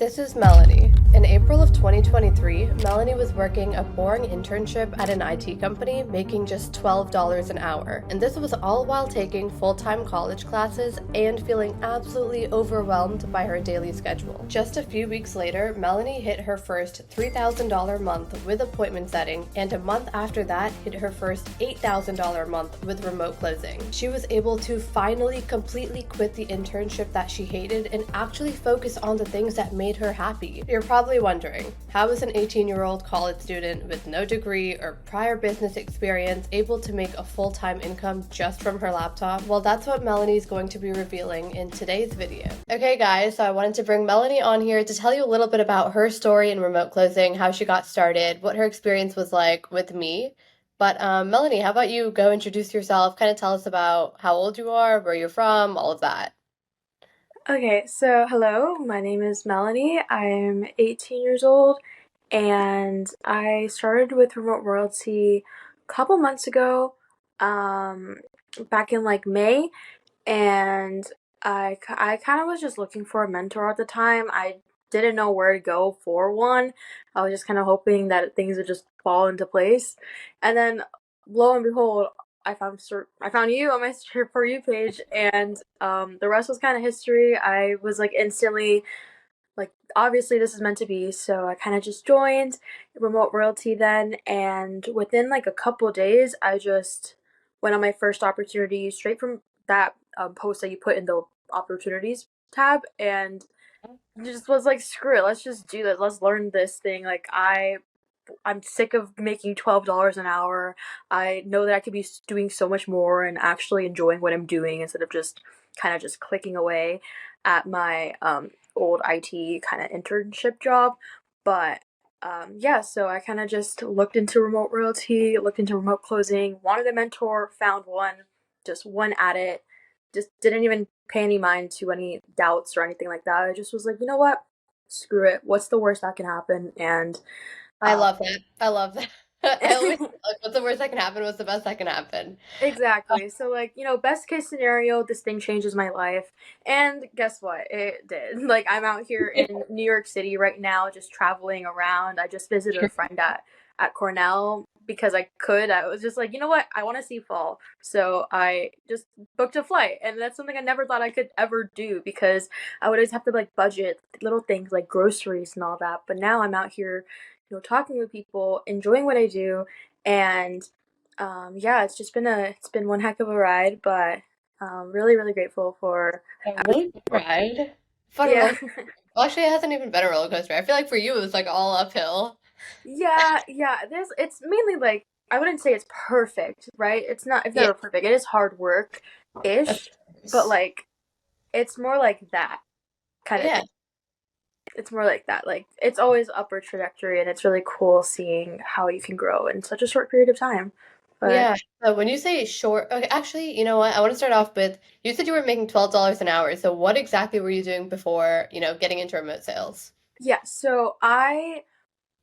This is Melanie. In April of 2023, Melanie was working a boring internship at an IT company, making just $12 an hour. And this was all while taking full-time college classes and feeling absolutely overwhelmed by her daily schedule. Just a few weeks later, Melanie hit her first $3,000 month with appointment setting, and a month after that hit her first $8,000 month with remote closing. She was able to finally completely quit the internship that she hated and actually focus on the things that made her happy. You're probably wondering, how is an 18-year-old college student with no degree or prior business experience able to make a full-time income just from her laptop? Well, that's what Melanie's going to be revealing in today's video. Okay guys, so I wanted to bring Melanie on here to tell you a little bit about her story in remote closing, how she got started, what her experience was like with me. But Melanie, how about you go introduce yourself, kind of tell us about how old you are, where you're from, all of that. Okay, so hello, my name is Melanie. I'm 18 years old and I started with remote royalty a couple months ago, um, back in like May, and I kind of was just looking for a mentor at the time. I didn't know where to go for one. I was just kind of hoping that things would just fall into place. And then lo and behold, I found you on my For You page, and the rest was kind of history. I was like instantly like, obviously this is meant to be, so I kind of just joined remote royalty then, and within like a couple days I just went on my first opportunity straight from that post that you put in the opportunities tab, and just was like, screw it, let's just do this, let's learn this thing. Like, I'm sick of making $12 an hour. I know that I could be doing so much more and actually enjoying what I'm doing instead of just kind of just clicking away at my old IT kind of internship job. But yeah, so I kind of just looked into remote royalty, looked into remote closing, wanted a mentor, found one, just went at it, just didn't even pay any mind to any doubts or anything like that. I just was like, you know what? Screw it. What's the worst that can happen? And I um, love that. I love that. I always like, what's the worst that can happen? What's the best that can happen? Exactly. So, like, best case scenario, this thing changes my life. And guess what? It did. Like, I'm out here in New York City right now, just traveling around. I just visited a friend at Cornell because I could. I was just like, you know what? I want to see fall. So I just booked a flight. And that's something I never thought I could ever do because I would always have to, like, budget little things like groceries and all that. But now I'm out here, talking with people, enjoying what I do. And yeah, it's been one heck of a ride, but really really grateful for A everything. really good ride. Fun Yeah. roller. Well, actually, it hasn't even been a roller coaster. I feel like for you, it was like all uphill. Yeah. It's mainly like, I wouldn't say it's perfect, right? It's Yeah, never perfect. It is hard work of ish, but course. like it's more like that kind of Yeah. thing. It's more like that. Like, it's always upward trajectory, and it's really cool seeing how you can grow in such a short period of time. But Yeah. So when you say short, okay, actually, you know what? I want to start off with you said you were making $12 an hour. So what exactly were you doing before, getting into remote sales? yeah, so I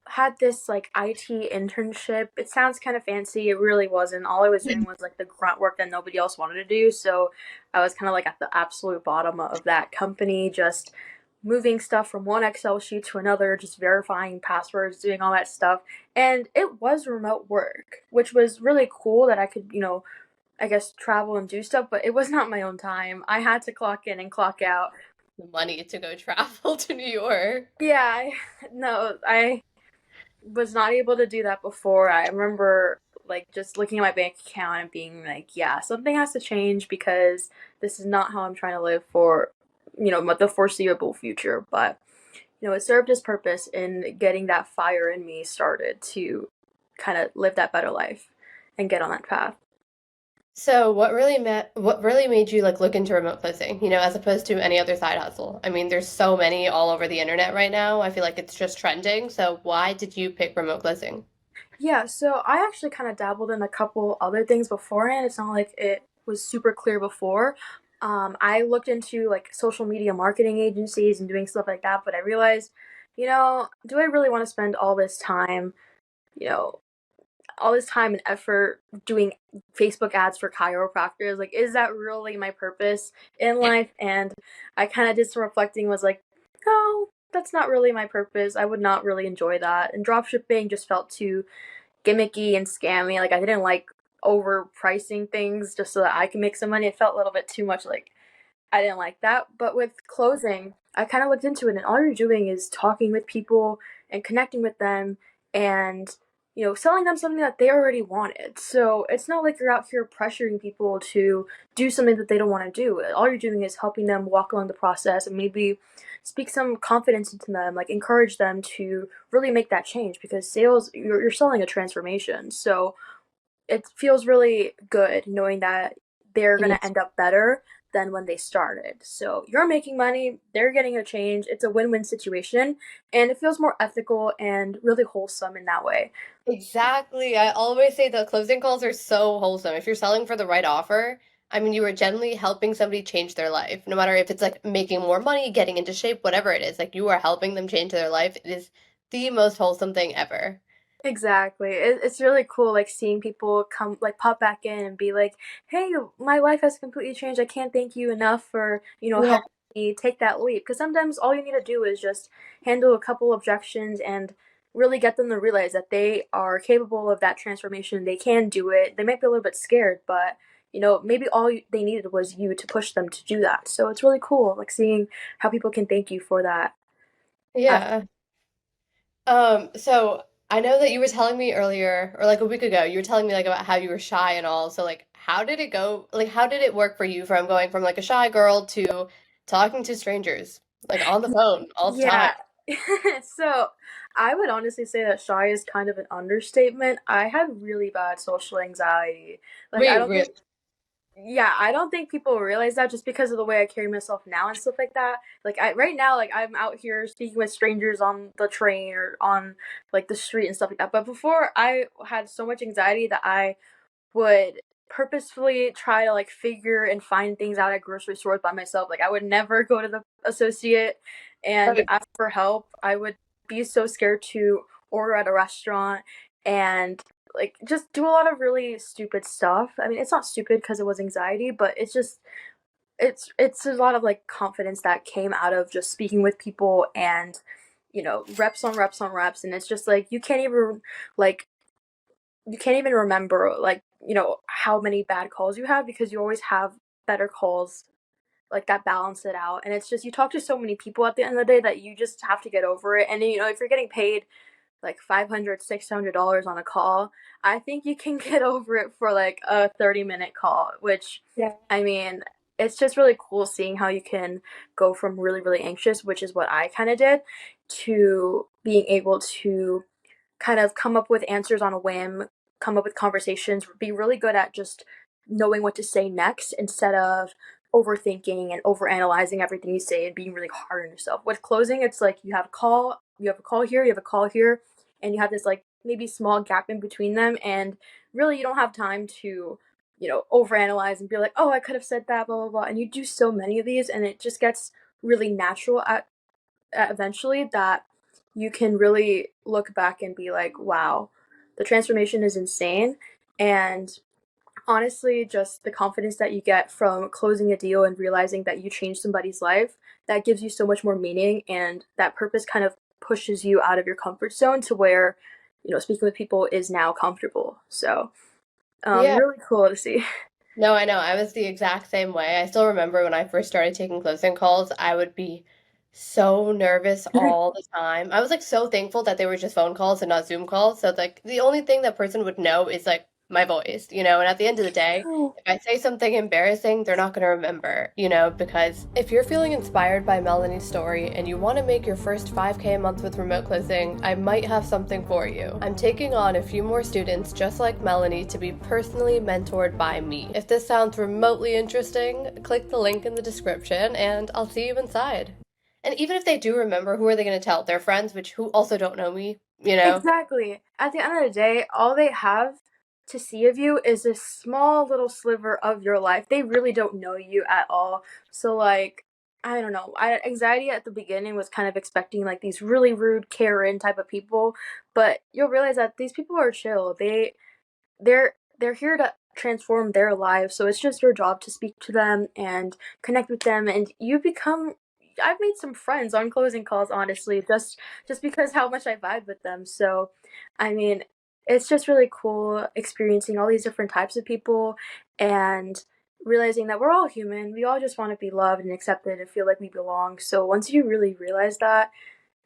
had this like IT internship. It sounds kind of fancy. It really wasn't. All I was doing was like the grunt work that nobody else wanted to do. So I was kind of like at the absolute bottom of that company, just moving stuff from one Excel sheet to another, just verifying passwords, doing all that stuff. And it was remote work, which was really cool that I could, I guess travel and do stuff, but it was not my own time. I had to clock in and clock out. The money to go travel to New York. Yeah, no, I was not able to do that before. I remember like just looking at my bank account and being like, yeah, something has to change because this is not how I'm trying to live for, the foreseeable future. But, it served its purpose in getting that fire in me started to kind of live that better life and get on that path. So what really made you like look into remote closing, as opposed to any other side hustle? I mean, there's so many all over the internet right now. I feel like it's just trending. So why did you pick remote closing? Yeah, so I actually kind of dabbled in a couple other things beforehand. It's not like it was super clear before. I looked into like social media marketing agencies and doing stuff like that, but I realized, do I really want to spend you know, all this time and effort doing Facebook ads for chiropractors? Like, is that really my purpose in Yeah. life? And I kind of did some reflecting, was like, no, that's not really my purpose. I would not really enjoy that. And dropshipping just felt too gimmicky and scammy. Like I didn't like overpricing things just so that I can make some money. It felt a little bit too much like I didn't like that. But with closing, I kind of looked into it, and all you're doing is talking with people and connecting with them and, selling them something that they already wanted. So it's not like you're out here pressuring people to do something that they don't want to do. All you're doing is helping them walk along the process and maybe speak some confidence into them, like encourage them to really make that change because sales, you're selling a transformation. So it feels really good knowing that they're going Yeah. to end up better than when they started. So you're making money, they're getting a change. It's a win win situation, and it feels more ethical and really wholesome in that way. Exactly. I always say that closing calls are so wholesome. If you're selling for the right offer, I mean, you are generally helping somebody change their life. No matter if it's like making more money, getting into shape, whatever it is, like you are helping them change their life. It is the most wholesome thing ever. Exactly. It's really cool, like seeing people come, like pop back in and be like, "Hey, my life has completely changed. I can't thank you enough for Yeah. helping me take that leap." Because sometimes all you need to do is just handle a couple objections and really get them to realize that they are capable of that transformation. They can do it. They might be a little bit scared, but maybe they needed was you to push them to do that. So it's really cool, like seeing how people can thank you for that. Yeah. So I know that you were telling me earlier, or like a week ago, you were telling me like about how you were shy and all. So like, how did it go? Like, how did it work for you from going from like a shy girl to talking to strangers, like on the phone all the time? Yeah. So I would honestly say that shy is kind of an understatement. I had really bad social anxiety. Like I Wait, don't really? think yeah, I don't think people realize that just because of the way I carry myself now and stuff like that. Like I right now, like I'm out here speaking with strangers on the train or on like the street and stuff like that. But before I had so much anxiety that I would purposefully try to like figure and find things out at grocery stores by myself. Like I would never go to the associate and Okay. ask for help. I would be so scared to order at a restaurant and like just do a lot of really stupid stuff. I mean, it's not stupid because it was anxiety, but it's just it's a lot of like confidence that came out of just speaking with people and reps on reps on reps, and it's just like like you can't even remember like how many bad calls you have because you always have better calls like that balance it out, and it's just you talk to so many people at the end of the day that you just have to get over it. And if you're getting paid like $500 $600 on a call, I think you can get over it for like a 30-minute call, which Yeah. I mean, it's just really cool seeing how you can go from really really anxious, which is what I kind of did, to being able to kind of come up with answers on a whim, come up with conversations, be really good at just knowing what to say next instead of overthinking and overanalyzing everything you say and being really hard on yourself. With closing, it's like you have a call here, you have a call here, and you have this like maybe small gap in between them, and really you don't have time to overanalyze and be like, oh, I could have said that, blah blah blah. And you do so many of these, and it just gets really natural eventually that you can really look back and be like, wow, the transformation is insane. And honestly, just the confidence that you get from closing a deal and realizing that you changed somebody's life, that gives you so much more meaning. And that purpose kind of pushes you out of your comfort zone to where, speaking with people is now comfortable. So, Yeah. really cool to see. No, I know. I was the exact same way. I still remember when I first started taking closing calls, I would be so nervous all the time. I was like so thankful that they were just phone calls and not Zoom calls. So like the only thing that person would know is like my voice, and at the end of the day, if I say something embarrassing, they're not going to remember, because if you're feeling inspired by Melanie's story and you want to make your first 5K a month with remote closing, I might have something for you. I'm taking on a few more students just like Melanie to be personally mentored by me. If this sounds remotely interesting, click the link in the description and I'll see you inside. And even if they do remember, who are they going to tell? Their friends, which who also don't know me, you know? Exactly. At the end of the day, all they have to see of you is a small little sliver of your life. They really don't know you at all. So like, I don't know. Anxiety at the beginning was kind of expecting like these really rude Karen type of people, but you'll realize that these people are chill. They're here to transform their lives. So it's just your job to speak to them and connect with them, and you become I've made some friends on closing calls, honestly, just because how much I vibe with them. So, I mean, it's just really cool experiencing all these different types of people and realizing that we're all human. We all just want to be loved and accepted and feel like we belong. So once you really realize that,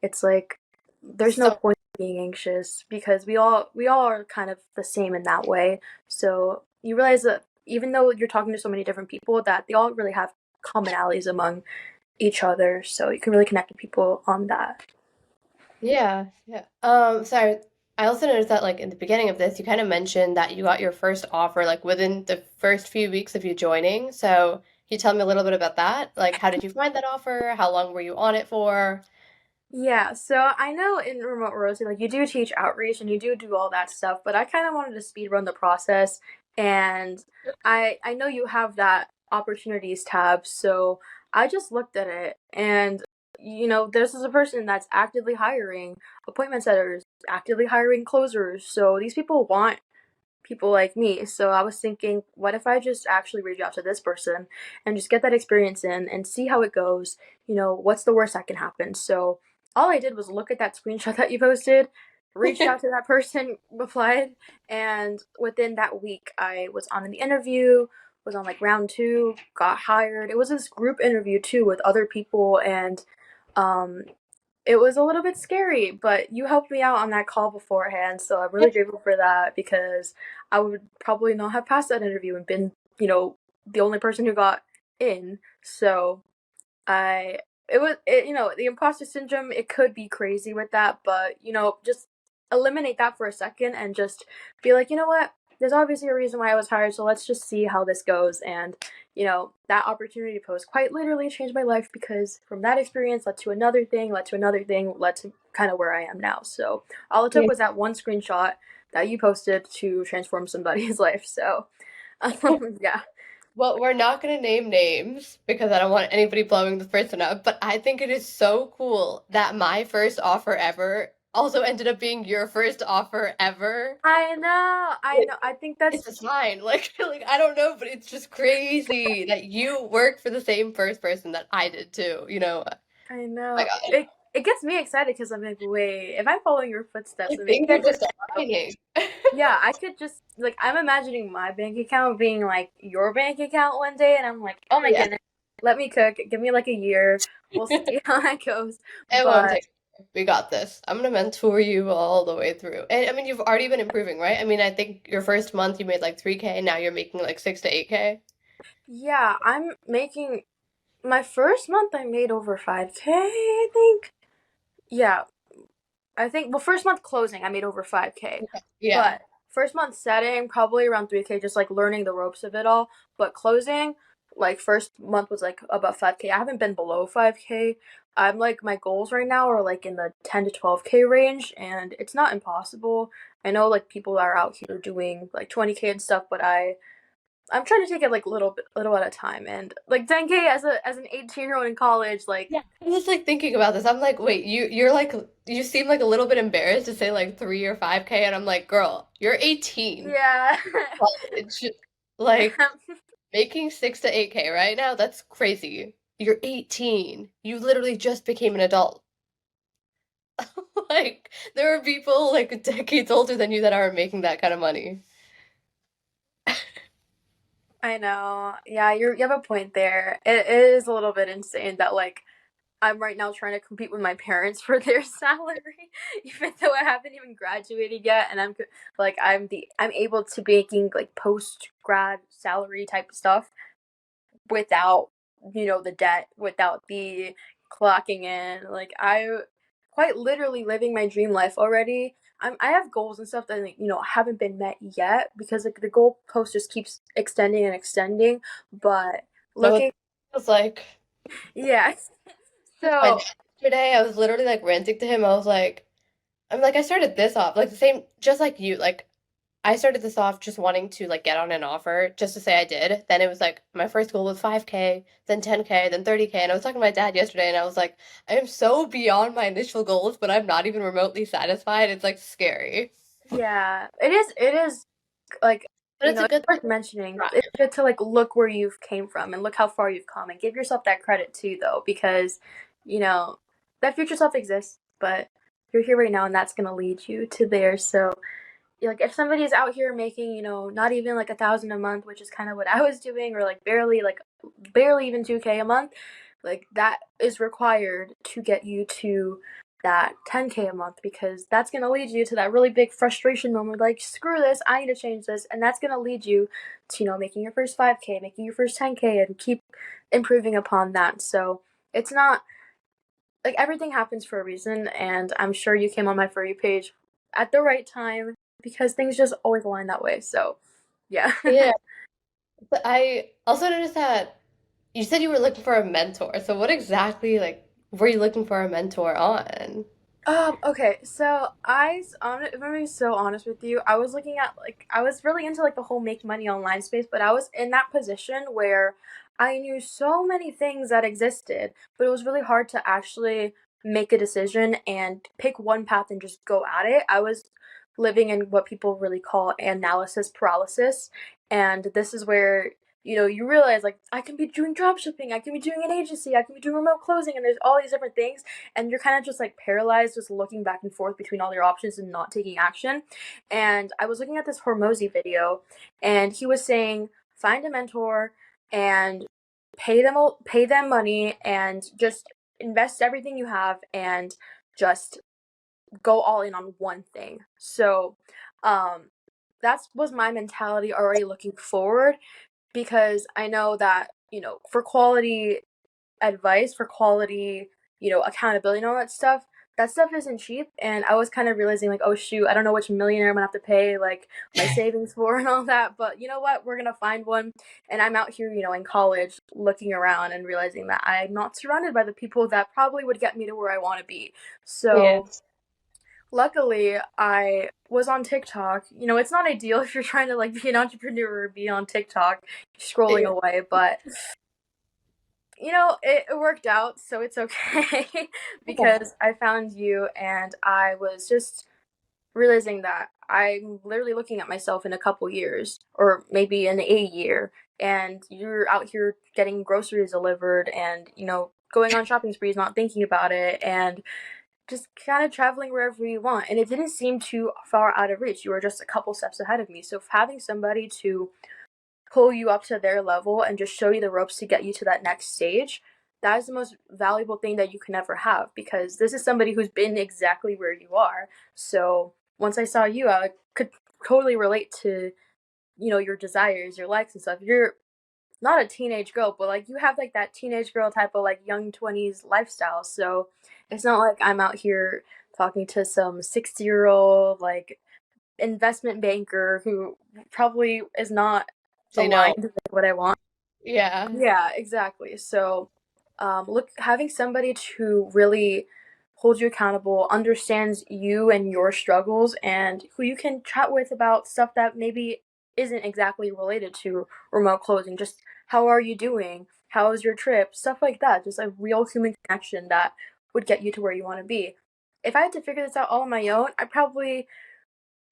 it's like there's no So point in being anxious because we all are kind of the same in that way. So you realize that even though you're talking to so many different people, that they all really have commonalities among each other. So you can really connect with people on that. yeah, yeah. Sorry. I also noticed that like in the beginning of this, you kind of mentioned that you got your first offer like within the first few weeks of you joining. So can you tell me a little bit about that? Like, how did you find that offer? How long were you on it for? Yeah, so I know in remote royalty, like you do teach outreach and you do all that stuff, but I kind of wanted to speed run the process, and I know you have that opportunities tab, so I just looked at it, and this is a person that's actively hiring appointment setters, actively hiring closers, so these people want people like me. So I was thinking, what if I just actually reach out to this person and just get that experience in and see how it goes? What's the worst that can happen? So all I did was look at that screenshot that you posted, reached out to that person, replied, and within that week, I was on the interview, was on like round two, got hired. It was this group interview too with other people, and um, it was a little bit scary, but you helped me out on that call beforehand, so I'm really grateful for that because I would probably not have passed that interview and been, the only person who got in. So I it was it, the imposter syndrome, it could be crazy with that, but just eliminate that for a second and just be like, you know what? There's obviously a reason why I was hired, so let's just see how this goes. And that opportunity post quite literally changed my life because from that experience led to another thing, led to another thing, led to kind of where I am now. So all it took Yeah. was that one screenshot that you posted to transform somebody's life. So yeah. Well, we're not going to name names because I don't want anybody blowing this person up, but I think it is so cool that my first offer ever also ended up being your first offer ever. I know. I think It's that's a sign. Like I don't know, but it's just crazy that you work for the same first person that I did too, you know. Oh I my know. God. It gets me excited because I'm like, wait, if I'm following your footsteps, I I mean, think you they're just just aligning. yeah, I could just like I'm imagining my bank account being like your bank account one day, and I'm like, oh my Yeah. goodness, let me cook. Give me like a year. We'll see how that goes. It won't But take. We got this. I'm gonna mentor you all the way through. And I mean, you've already been improving, right? I mean, I think your first month you made like 3K, now you're making like 6 to 8K. yeah, I'm making my first month. I made over 5K, I think. Yeah, I think well, first month closing, I made over 5K, Okay. Yeah. but first month setting probably around 3K, just like learning the ropes of it all. But closing, like first month was like about 5K. I haven't been below 5K. I'm like my goals right now are like in the 10 to 12K range, and it's not impossible. I know like people are out here doing like 20K and stuff, but I'm trying to take it like little at a time, and like 10K as an 18-year-old in college, like Yeah. I was like thinking about this. I'm like, wait, you're like you seem like a little bit embarrassed to say like 3 or 5K, and I'm like, girl, you're 18. yeah. College. Like making 6 to 8K right now, that's crazy. You're 18. You literally just became an adult. Like, there are people like decades older than you that aren't making that kind of money. I know. Yeah, you have a point there. It is a little bit insane that like I'm right now trying to compete with my parents for their salary, even though I haven't even graduated yet, and like I'm able to be making like post grad salary type stuff without the debt, without the clocking in. Like I quite literally living my dream life already. I have goals and stuff that like, haven't been met yet because like the goal post just keeps extending and extending. But So it looking, was like, yeah. with my dad So yesterday, I was literally like ranting to him. I was like, I'm like, I started this off like the same, just like you. Like, I started this off just wanting to like get on an offer just to say I did. Then it was like my first goal was 5K, then 10K, then 30K. And I was talking to my dad yesterday and I was like, I am so beyond my initial goals, but I'm not even remotely satisfied. It's like scary. yeah, it is. It is like But it's a it's good worth mentioning. drive. It's good to like look where you've came from and look how far you've come and give yourself that credit too, though, because you know that future self exists, but you're here right now, and that's gonna lead you to there. So like if somebody's out here making not even like 1,000 a month, which is kind of what I was doing, or barely even 2K a month, like that is required to get you to that 10K a month, because that's going to lead you to that really big frustration moment, like screw this, I need to change this, and that's going to lead you to making your first 5K, making your first 10K, and keep improving upon that. So it's not like everything happens for a reason, and I'm sure you came on my For You page at the right time, because things just always align that way. So, yeah. Yeah. But I also noticed that you said you were looking for a mentor. So what exactly like were you looking for a mentor on? Okay, so if I'm being so honest with you, I was looking at like I was really into like the whole make money online space, but I was in that position where I knew so many things that existed, but it was really hard to actually make a decision and pick one path and just go at it. I was living in what people really call analysis paralysis, and this is where you realize like I can be doing drop shipping, I can be doing an agency, I can be doing remote closing, and there's all these different things, and you're kind of just like paralyzed, just looking back and forth between all your options and not taking action. And I was looking at this Hormozy video, and he was saying find a mentor and pay them money and just invest everything you have and just go all in on one thing. So that was my mentality already looking forward, because I know that for quality advice, for quality, accountability and all that stuff isn't cheap. And I was kind of realizing like, oh shoot, I don't know which millionaire I'm gonna have to pay like my savings for and all that. But you know what? We're gonna find one. And I'm out here, in college looking around and realizing that I'm not surrounded by the people that probably would get me to where I want to be. So Yes. luckily I was on TikTok. It's not ideal if you're trying to like be an entrepreneur or be on TikTok scrolling Yeah. away, but it worked out, so it's okay. Because I found you, and I was just realizing that I'm literally looking at myself in a couple years, or maybe in a year, and you're out here getting groceries delivered and, going on shopping sprees, not thinking about it, and just kind of traveling wherever you want. And it didn't seem too far out of reach. You were just a couple steps ahead of me. So having somebody to pull you up to their level and just show you the ropes to get you to that next stage, that is the most valuable thing that you can ever have, because this is somebody who's been exactly where you are. So once I saw you, I could totally relate to your desires, your likes and stuff. You're not a teenage girl, but like you have like that teenage girl type of like young 20s lifestyle. So it's not like I'm out here talking to some 60-year-old like investment banker who probably is not So no. aligned with what I want. Yeah. Yeah, exactly. So, having somebody to really hold you accountable, understands you and your struggles, and who you can chat with about stuff that maybe isn't exactly related to remote closing. Just how are you doing? How was your trip? Stuff like that. Just a real human connection that would get you to where you want to be. If I had to figure this out all on my own, I probably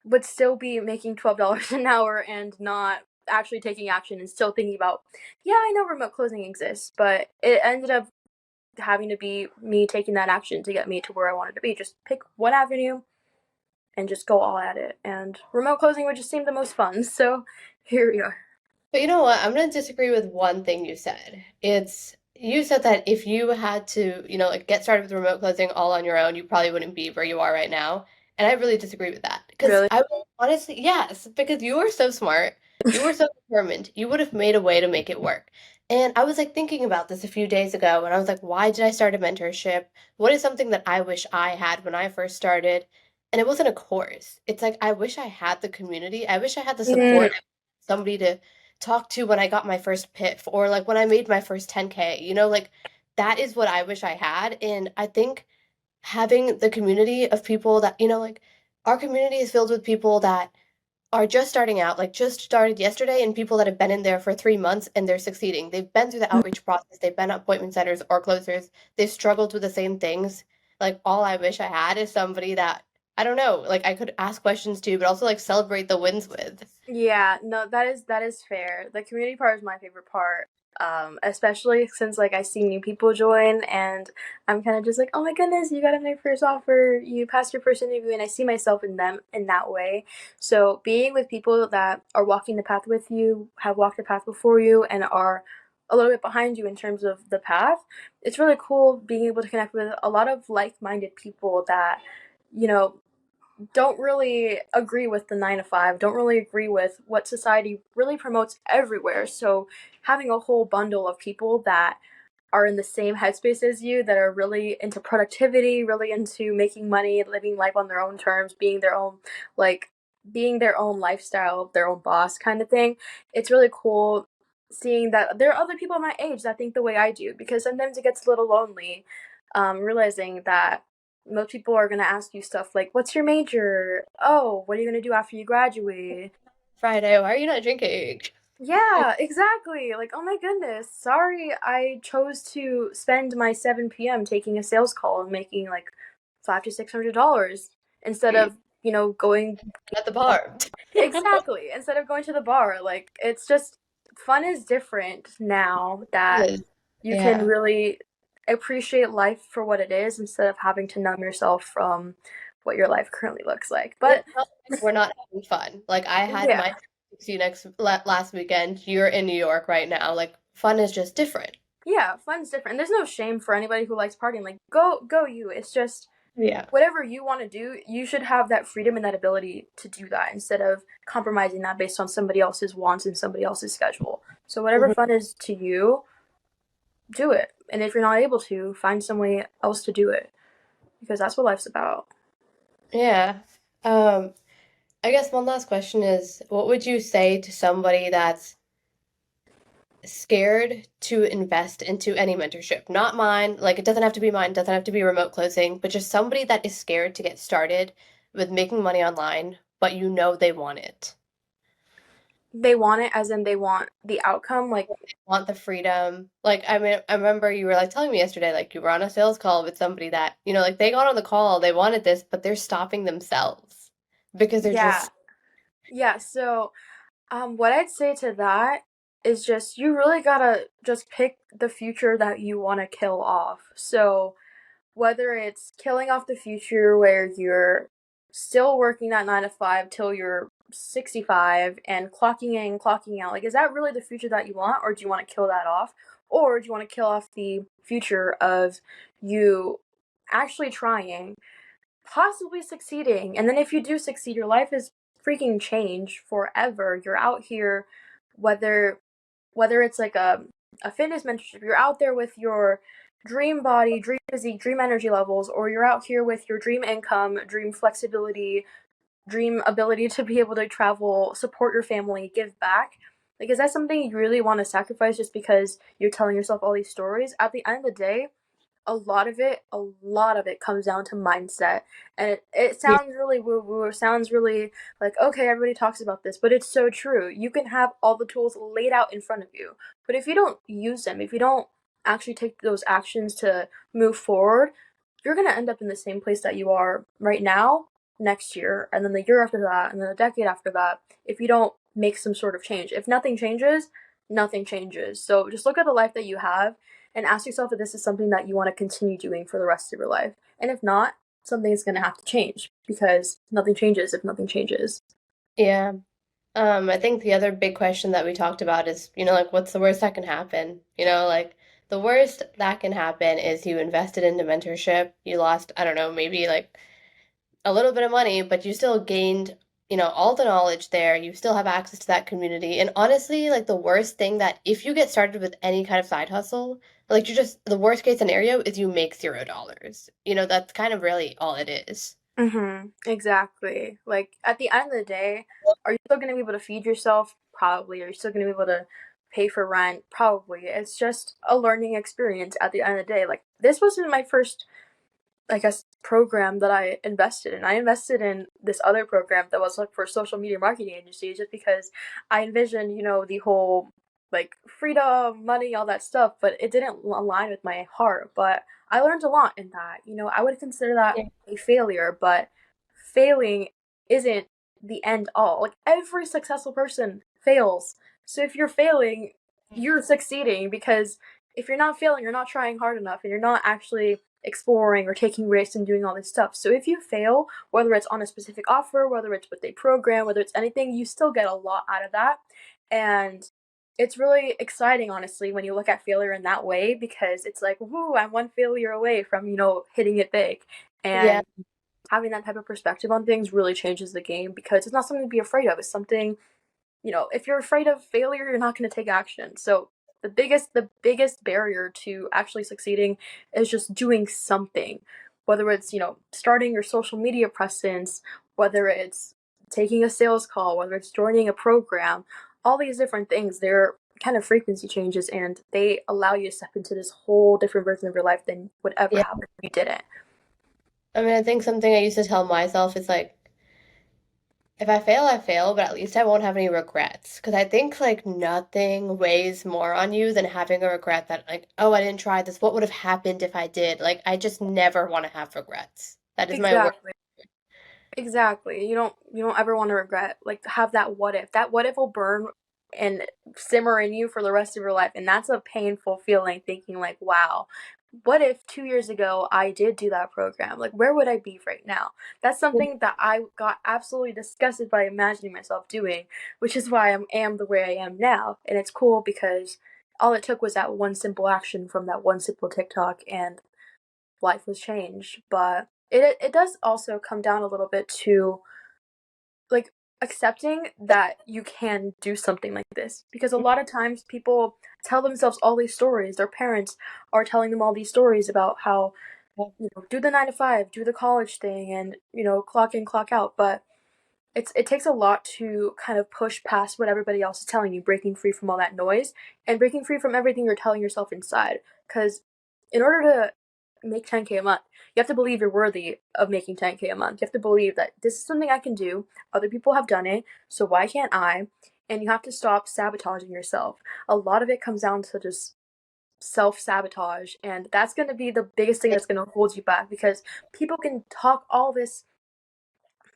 would still be making $12 an hour and not actually taking action, and still thinking about, yeah, I know remote closing exists, but it ended up having to be me taking that action to get me to where I wanted to be. Just pick one avenue and just go all at it. And remote closing would just seem the most fun. So here we are. But you know what? I'm gonna disagree with one thing you said. It's you said that if you had to, like get started with remote closing all on your own, you probably wouldn't be where you are right now. And I really disagree with that. Because Really? I would honestly, yes, because you were so smart, you were so determined, you would have made a way to make it work. And I was like thinking about this a few days ago, and I was like, why did I start a mentorship? What is something that I wish I had when I first started? And it wasn't a course. It's like I wish I had the community. I wish I had the Mm, support, somebody to talk to when I got my first PIF or like when I made my first 10K, like that is what I wish I had. And I think having the community of people that, like our community is filled with people that are just starting out, like just started yesterday, and people that have been in there for 3 months and they're succeeding. They've been through the outreach process, they've been at appointment centers or closers, they've struggled with the same things. Like all I wish I had is somebody that I don't know, like I could ask questions to, but also like celebrate the wins with. Yeah, no, that is fair. The community part is my favorite part. Especially since like I see new people join and I'm kind of just like, oh my goodness, you got in my first offer, you passed your first interview, and I see myself in them in that way. So being with people that are walking the path with you, have walked the path before you, and are a little bit behind you in terms of the path, it's really cool being able to connect with a lot of like-minded people that you know don't really agree with the 9 to 5, don't really agree with what society really promotes everywhere. So having a whole bundle of people that are in the same headspace as you, that are really into productivity, really into making money, living life on their own terms, like being their own lifestyle, their own boss kind of thing. It's really cool seeing that there are other people my age that think the way I do, because sometimes it gets a little lonely, realizing that most people are going to ask you stuff like, what's your major? Oh, what are you going to do after you graduate? Friday, why are you not drinking? Yeah, exactly. Like, oh my goodness. Sorry, I chose to spend my 7 p.m. taking a sales call and making like $500 to $600 instead You of, going at the bar. exactly, instead of going to the bar. Like, it's just fun is different now that you can Yeah. really appreciate life for what it is instead of having to numb yourself from what your life currently looks like. And it's But not like we're not having fun. Like I had yeah, my see you last weekend. You're in New York right now. Like fun is just different. yeah, fun's different. And there's no shame for anybody who likes partying. Like, go you. It's just Yeah. whatever you want to do, you should have that freedom and that ability to do that instead of compromising that based on somebody else's wants and somebody else's schedule. So whatever Mhm. fun is to you, do it. And if you're not able to, find some way else to do it, because that's what life's about. Yeah. Um, I guess one last question is, what would you say to somebody that's scared to invest into any mentorship? Not mine, like it doesn't have to be mine, doesn't have to be remote closing, but just somebody that is scared to get started with making money online, but you know they want it. They want it as in they want the outcome. Like, Want the freedom. Like, I mean, I remember you were like telling me yesterday, like you were on a sales call with somebody that, like they got on the call, they wanted this, but they're stopping themselves because they're yeah, just, yeah. So, what I'd say to that is just you really gotta just pick the future that you want to kill off. So, whether it's killing off the future where you're still working that 9 to 5 till you're 65 and clocking in, clocking out, like, is that really the future that you want, or do you want to kill that off? Or do you want to kill off the future of you actually trying, possibly succeeding? And then if you do succeed, your life is freaking changed forever. You're out here, whether it's like a fitness mentorship, you're out there with your dream body, dream physique, dream energy levels, or you're out here with your dream income, dream flexibility, dream ability to be able to travel, support your family, give back. Like, is that something you really want to sacrifice just because you're telling yourself all these stories? At the end of the day, a lot of it comes down to mindset. And it yeah, sounds really woo woo, it sounds really like, okay, everybody talks about this, but it's so true. You can have all the tools laid out in front of you, but if you don't use them, if you don't actually take those actions to move forward, you're going to end up in the same place that you are right now next year, and then the year after that, and then the decade after that, if you don't make some sort of change. If nothing changes, nothing changes. So just look at the life that you have and ask yourself if this is something that you want to continue doing for the rest of your life. And if not, something's going to have to change, because nothing changes if nothing changes. yeah. I think the other big question that we talked about is, like what's the worst that can happen? Like the worst that can happen is you invested into mentorship, you lost, I don't know, maybe like a little bit of money, but you still gained, all the knowledge there. You still have access to that community. And honestly, like the worst thing that if you get started with any kind of side hustle, like the worst case scenario is you make $0. That's kind of really all it is. Exactly. Like, at the end of the day, are you still going to be able to feed yourself? Probably. Are you still going to be able to pay for rent? Probably. It's just a learning experience at the end of the day. Like, this wasn't my first, I guess, program that I invested in. I invested in this other program that was like for social media marketing agencies, just because I envisioned, the whole like freedom, money, all that stuff, but it didn't align with my heart. But I learned a lot in that. I would consider that Yeah. a failure, but failing isn't the end all. Like every successful person fails. So if you're failing, you're succeeding because if you're not failing, you're not trying hard enough and you're not actually exploring or taking risks and doing all this stuff. So if you fail, whether it's on a specific offer, whether it's with a program, whether it's anything, you still get a lot out of that. And it's really exciting, honestly, when you look at failure in that way because it's like, woo, I'm one failure away from, hitting it big. Yeah. And having that type of perspective on things really changes the game because it's not something to be afraid of. It's something, if you're afraid of failure, you're not going to take action. So the biggest barrier to actually succeeding is just doing something, whether it's, starting your social media presence, whether it's taking a sales call, whether it's joining a program, all these different things, they're kind of frequency changes and they allow you to step into this whole different version of your life than would ever Yeah. happen if you didn't. I mean, I think something I used to tell myself is like, if I fail, I fail, but at least I won't have any regrets. Because I think like nothing weighs more on you than having a regret that like, oh, I didn't try this. What would have happened if I did? Like, I just never want to have regrets. That is my worst. Exactly. Exactly. You don't ever want to regret, like, have that what if. That what if will burn and simmer in you for the rest of your life, and that's a painful feeling thinking like, wow, what if 2 years ago I did do that program? Like where would I be right now? That's something that I got absolutely disgusted by imagining myself doing, which is why I am the way I am now. And it's cool because all it took was that one simple action from that one simple TikTok and life was changed. But it does also come down a little bit to like accepting that you can do something like this because a lot of times people tell themselves all these stories. Their parents are telling them all these stories about how, do the 9 to 5, do the college thing, and clock in, clock out. But it takes a lot to kind of push past what everybody else is telling you, breaking free from all that noise and breaking free from everything you're telling yourself inside. Because in order to make 10K a month, you have to believe you're worthy of making 10K a month. You have to believe that this is something I can do. Other people have done it, so why can't I? And you have to stop sabotaging yourself. A lot of it comes down to just self sabotage, and that's going to be the biggest thing that's going to hold you back because people can talk all this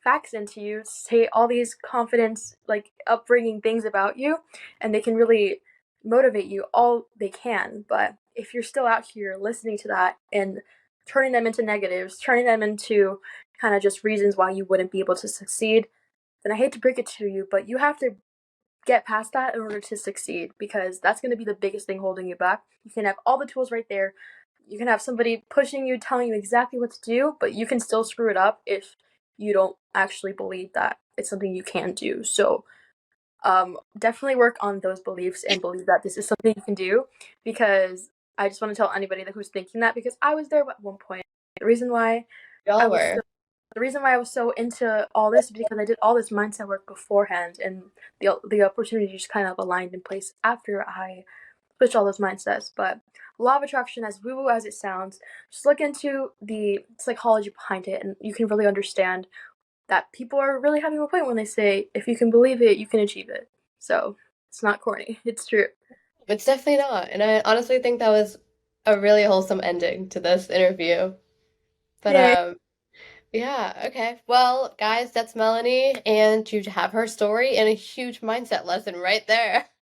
facts into you, say all these confidence, like upbringing things about you, and they can really motivate you all they can. But if you're still out here listening to that and turning them into negatives, turning them into kind of just reasons why you wouldn't be able to succeed, then I hate to break it to you, but you have to get past that in order to succeed because that's going to be the biggest thing holding you back. You can have all the tools right there. You can have somebody pushing you, telling you exactly what to do, but you can still screw it up if you don't actually believe that it's something you can do. So, definitely work on those beliefs and believe that this is something you can do because I just want to tell anybody that who's thinking that because I was there at one point. The reason why I Y'all was so were. the reason why I was so into all this is because I did all this mindset work beforehand, and the opportunity just kind of aligned in place after I switched all those mindsets. But law of attraction, as woo woo as it sounds, just look into the psychology behind it, and you can really understand that people are really having a point when they say, if you can believe it, you can achieve it. So it's not corny; it's true. It's definitely not. And I honestly think that was a really wholesome ending to this interview. But Yay! yeah, okay. Well, guys, that's Melanie, and you have her story and a huge mindset lesson right there.